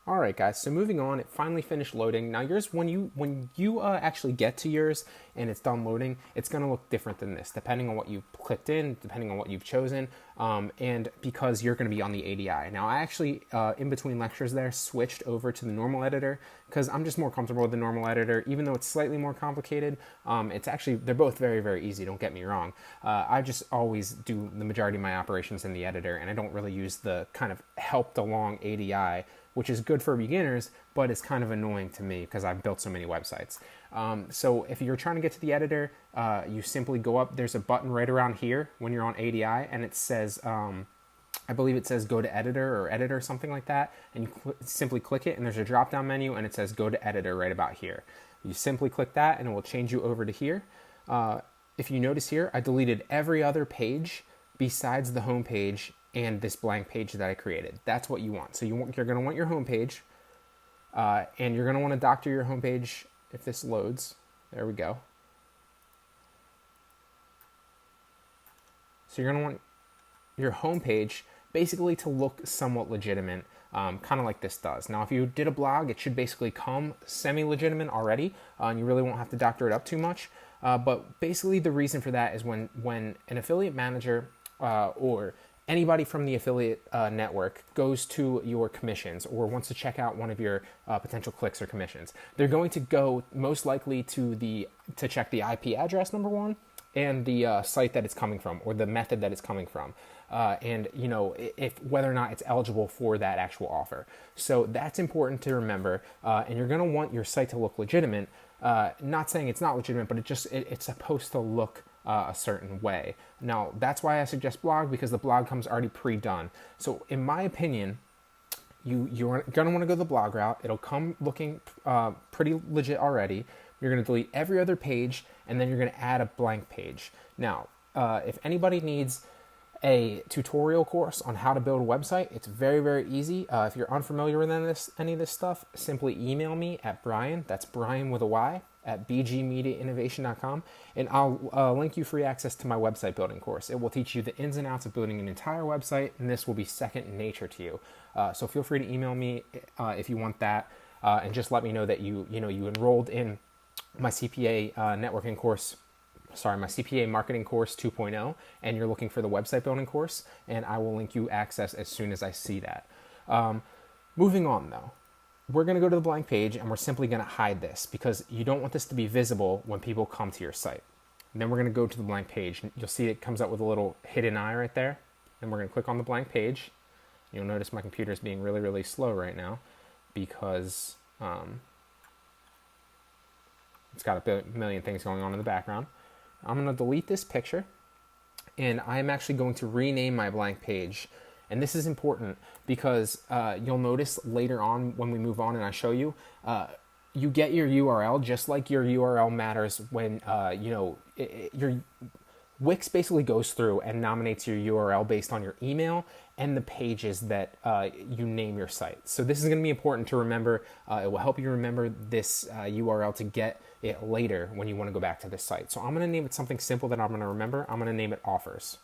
All right, guys. So moving on, it finally finished loading. Now yours, when you actually get to yours and it's done loading, it's going to look different than this, depending on what you've clicked in, depending on what you've chosen, and because you're going to be on the ADI. Now I actually, in between lectures there, switched over to the normal editor because I'm just more comfortable with the normal editor, even though it's slightly more complicated. It's actually, they're both very, very easy. Don't get me wrong. I just always do the majority of my operations in the editor, and I don't really use the kind of helped along ADI, which is good for beginners, but it's kind of annoying to me because I've built so many websites. So if you're trying to get to the editor, you simply go up. There's a button right around here when you're on ADI, and it says, I believe it says go to editor or editor, something like that, and you simply click it, and there's a drop-down menu, and it says go to editor right about here. You simply click that, and it will change you over to here. If you notice here, I deleted every other page besides the home page and this blank page that I created. That's what you want. So you're going to want your home page, and you're going to want to doctor your home page if this loads. There we go. So you're going to want your home page basically to look somewhat legitimate, kind of like this does. Now, if you did a blog, it should basically come semi-legitimate already, and you really won't have to doctor it up too much. But basically the reason for that is when an affiliate manager or anybody from the affiliate network goes to your commissions or wants to check out one of your potential clicks or commissions, they're going to go most likely to check the IP address, number one, and the site that it's coming from or the method that it's coming from, and if whether or not it's eligible for that actual offer. So that's important to remember, and you're going to want your site to look legitimate. Not saying it's not legitimate, but it's supposed to look a certain way. Now, that's why I suggest blog, because the blog comes already pre-done. So in my opinion, you're going to want to go the blog route. It'll come looking pretty legit already. You're going to delete every other page, and then you're going to add a blank page. Now, if anybody needs a tutorial course on how to build a website, it's very, very easy. If you're unfamiliar with any of this stuff, simply email me at Brian, that's Brian with a Y, at bgmediainnovation.com, and I'll link you free access to my website building course. It will teach you the ins and outs of building an entire website, and this will be second nature to you. So feel free to email me if you want that, and just let me know that you enrolled in my CPA networking course. My CPA Marketing course 2.0, and you're looking for the website building course, and I will link you access as soon as I see that. Moving on though, we're going to go to the blank page, and we're simply going to hide this because you don't want this to be visible when people come to your site. And then we're going to go to the blank page. You'll see it comes up with a little hidden eye right there, and we're going to click on the blank page. You'll notice my computer is being really, really slow right now because it's got a million things going on in the background. I'm going to delete this picture, and I'm actually going to rename my blank page. And this is important because you'll notice later on when we move on and I show you, you get your URL just like your URL matters when, your Wix basically goes through and nominates your URL based on your email and the pages that you name your site. So this is going to be important to remember. It will help you remember this URL to get it later when you want to go back to this site. So I'm going to name it something simple that I'm going to remember. I'm going to name it offers,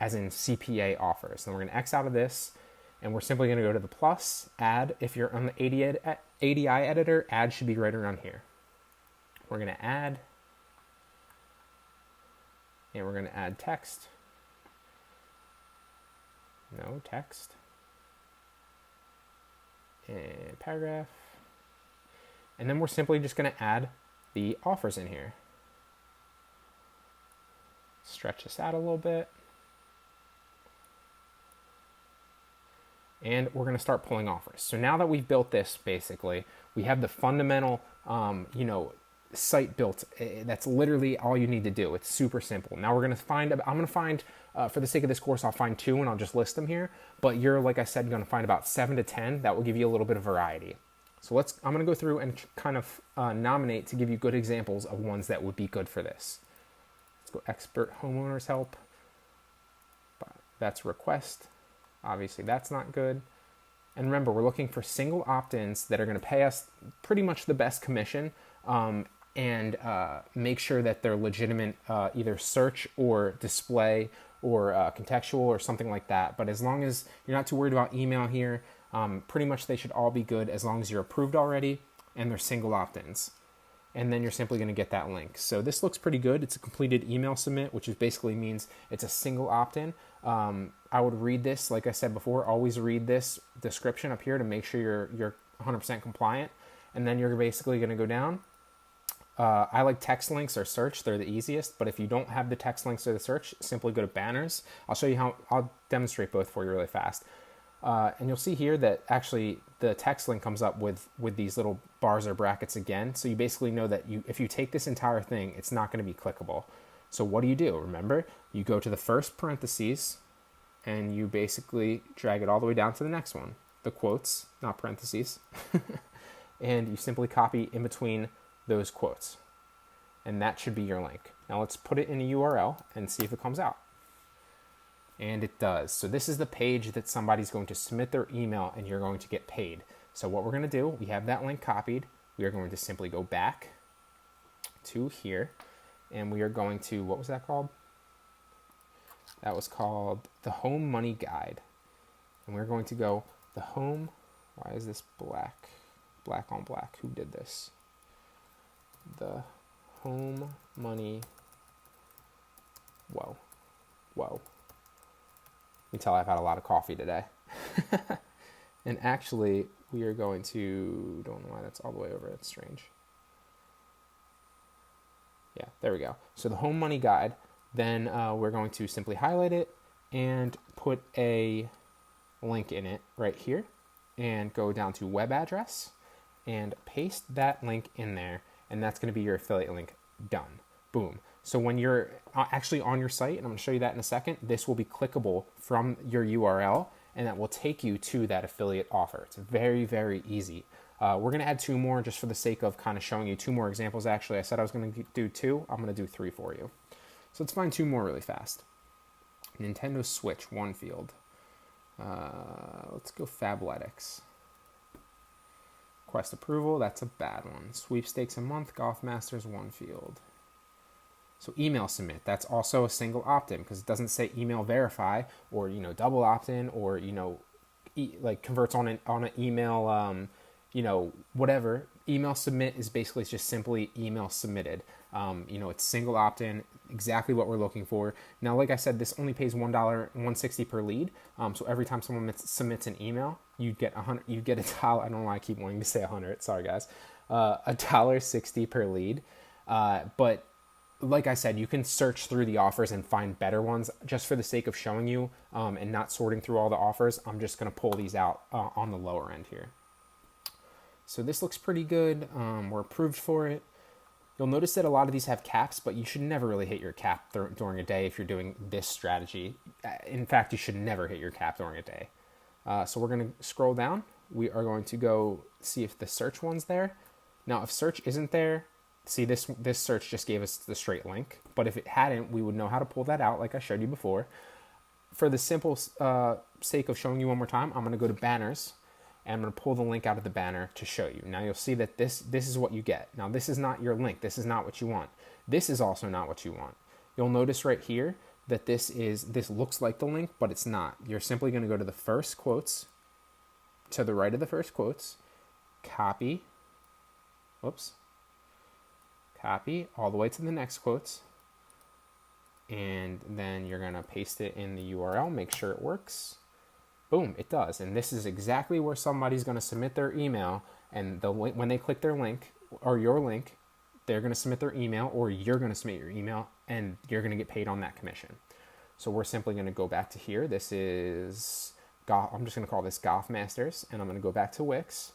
as in CPA offers. Then we're going to X out of this, and we're simply going to go to the plus, add. If you're on the ADI editor, add should be right around here. We're going to add, and we're going to add text. No, text. And paragraph. And then we're simply just going to add the offers in here. Stretch this out a little bit. And we're going to start pulling offers. So now that we've built this, basically, we have the fundamental, site built. That's literally all you need to do. It's super simple. Now I'm going to find, for the sake of this course, I'll find 2 and I'll just list them here. But you're, like I said, going to find about 7 to 10. That will give you a little bit of variety. So I'm going to go through and kind of nominate to give you good examples of ones that would be good for this. Let's go expert homeowners help. That's request. Obviously that's not good. And remember, we're looking for single opt-ins that are going to pay us pretty much the best commission, and make sure that they're legitimate, either search or display or contextual or something like that. But as long as you're not too worried about email here, pretty much they should all be good as long as you're approved already and they're single opt-ins. And then you're simply going to get that link. So this looks pretty good. It's a completed email submit, which is basically means it's a single opt-in. I would read this, like I said before, always read this description up here to make sure you're 100% compliant. And then you're basically going to go down. I like text links or search. They're the easiest. But if you don't have the text links or the search, simply go to banners. I'll show you how. I'll demonstrate both for you really fast. And you'll see here that actually the text link comes up with these little bars or brackets again. So you basically know that if you take this entire thing, it's not going to be clickable. So what do? Remember, you go to the first parentheses and you basically drag it all the way down to the next one. The quotes, not parentheses. And you simply copy in between those quotes. And that should be your link. Now let's put it in a URL and see if it comes out. And it does. So this is the page that somebody's going to submit their email and you're going to get paid. So what we're going to do, we have that link copied. We are going to simply go back to here and we are going to, what was that called? That was called the Home Money Guide. And we're going to go the home, why is this black? Black on black, who did this? The Home Money, whoa. You can tell I've had a lot of coffee today. And actually, we are going to, don't know why that's all the way over, that's strange. Yeah, there we go. So the Home Money Guide, then we're going to simply highlight it and put a link in it right here and go down to web address and paste that link in there. And that's going to be your affiliate link. Done. Boom. So when you're actually on your site, and I'm going to show you that in a second, this will be clickable from your URL and that will take you to that affiliate offer. It's very, very easy. We're going to add 2 more just for the sake of kind of showing you 2 more examples. Actually, I said I was going to do 2. I'm going to do 3 for you. So let's find 2 more really fast. Nintendo Switch, 1 field. Let's go Fabletics. Request approval, that's a bad one. Sweepstakes a month, Golf Masters, 1 field. So email submit, that's also a single opt-in because it doesn't say email verify or, double opt-in or, like converts on an email, whatever. Email submit is basically just simply email submitted. It's single opt-in, exactly what we're looking for. Now, like I said, this only pays $1.60 per lead. So every time someone submits an email, you get $100. You get $1. I don't know why I keep wanting to say 100. Sorry, guys. $1.60 per lead. But like I said, you can search through the offers and find better ones. Just for the sake of showing you and not sorting through all the offers, I'm just going to pull these out on the lower end here. So this looks pretty good. We're approved for it. You'll notice that a lot of these have caps, but you should never really hit your cap during a day if you're doing this strategy. In fact, you should never hit your cap during a day. So we're going to scroll down. We are going to go see if the search one's there. Now, if search isn't there, see this search just gave us the straight link. But if it hadn't, we would know how to pull that out like I showed you before. For the simple sake of showing you one more time, I'm going to go to banners. And I'm going to pull the link out of the banner to show you. Now you'll see that this is what you get. Now this is not your link. This is not what you want. This is also not what you want. You'll notice right here that this looks like the link, but it's not. You're simply going to go to the first quotes, to the right of the first quotes, copy all the way to the next quotes, and then you're going to paste it in the URL, make sure it works. Boom, it does. And this is exactly where somebody's going to submit their email. And when they click their link or your link, they're going to submit their email or you're going to submit your email and you're going to get paid on that commission. So we're simply going to go back to here. This is, I'm just going to call this Golf Masters and I'm going to go back to Wix.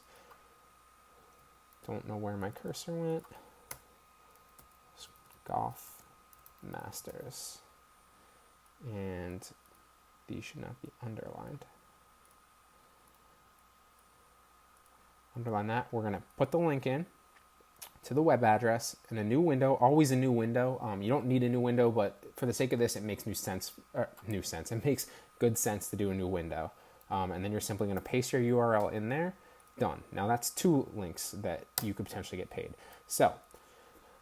Don't know where my cursor went. Golf Masters. And these should not be underlined. Underline that. We're going to put the link in to the web address in a new window, always a new window. You don't need a new window, but for the sake of this, it makes sense. It makes good sense to do a new window. And then you're simply going to paste your URL in there. Done. Now that's 2 links that you could potentially get paid. So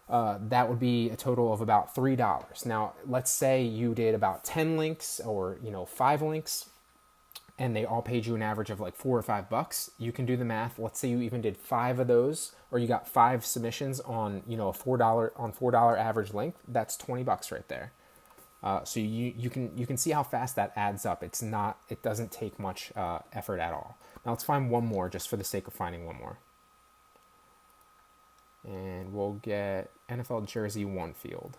that would be a total of about $3. Now, let's say you did about 10 links or 5 links, and they all paid you an average of like $4 or $5. You can do the math. Let's say you even did 5 of those, or you got 5 submissions on a $4 average link. That's $20 right there. So you can see how fast that adds up. It doesn't take much effort at all. Now let's find one more just for the sake of finding one more. And we'll get NFL jersey 1 field.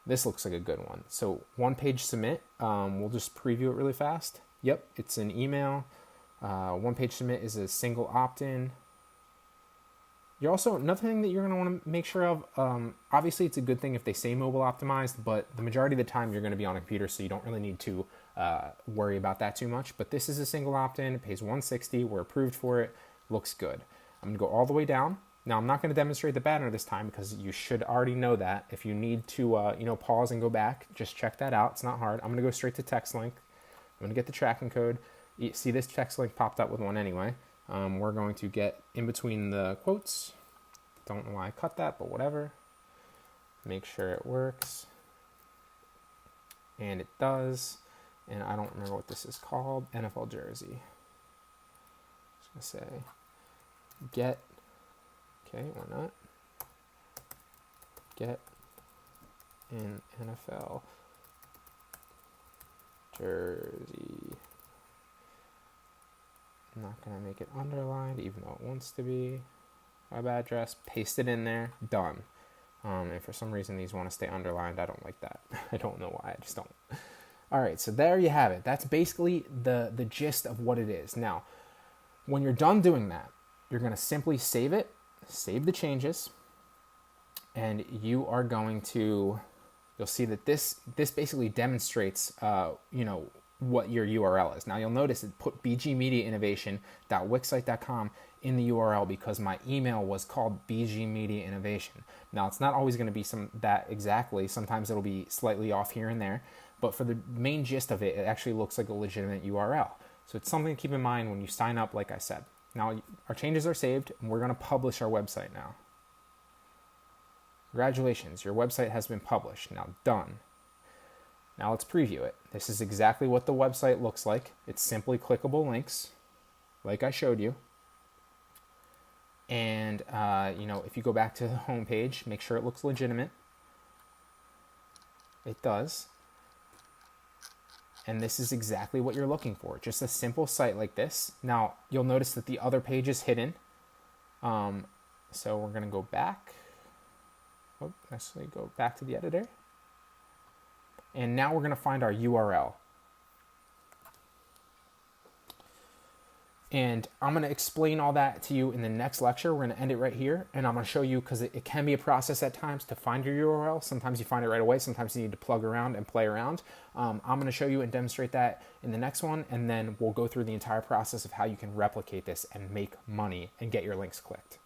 This looks like a good one. So 1-page submit. We'll just preview it really fast. Yep, it's an email. 1-page submit is a single opt-in. You're also, another thing that you're going to want to make sure of, obviously it's a good thing if they say mobile optimized, but the majority of the time you're going to be on a computer, so you don't really need to worry about that too much. But this is a single opt-in. It pays $160. We're approved for it. Looks good. I'm going to go all the way down. Now, I'm not going to demonstrate the banner this time because you should already know that. If you need to, pause and go back, just check that out. It's not hard. I'm going to go straight to text link. I'm going to get the tracking code. You see this text link popped up with one anyway. We're going to get in between the quotes. Don't know why I cut that, but whatever. Make sure it works. And it does. And I don't remember what this is called. NFL jersey. Just going to say get. Okay, why not? Get an NFL jersey. I'm not going to make it underlined, even though it wants to be. Web address, paste it in there, done. And for some reason, these want to stay underlined. I don't like that. I don't know why, I just don't. All right, so there you have it. That's basically the gist of what it is. Now, when you're done doing that, you're going to simply save it. Save the changes, and you are going to, you'll see that this basically demonstrates, what your URL is. Now you'll notice it put bgmediainnovation.wixsite.com in the URL because my email was called BG Media Innovation. Now it's not always going to be that exactly. Sometimes it'll be slightly off here and there, but for the main gist of it, it actually looks like a legitimate URL. So it's something to keep in mind when you sign up, like I said. Now, our changes are saved, and we're going to publish our website now. Congratulations, your website has been published. Now, done. Now, let's preview it. This is exactly what the website looks like. It's simply clickable links, like I showed you. And, if you go back to the home page, make sure it looks legitimate. It does. And this is exactly what you're looking for. Just a simple site like this. Now, you'll notice that the other page is hidden. So we're going to go back. Actually go back to the editor. And now we're going to find our URL. And I'm going to explain all that to you in the next lecture. We're going to end it right here. And I'm going to show you, because it can be a process at times to find your URL. Sometimes you find it right away. Sometimes you need to plug around and play around. I'm going to show you and demonstrate that in the next one. And then we'll go through the entire process of how you can replicate this and make money and get your links clicked.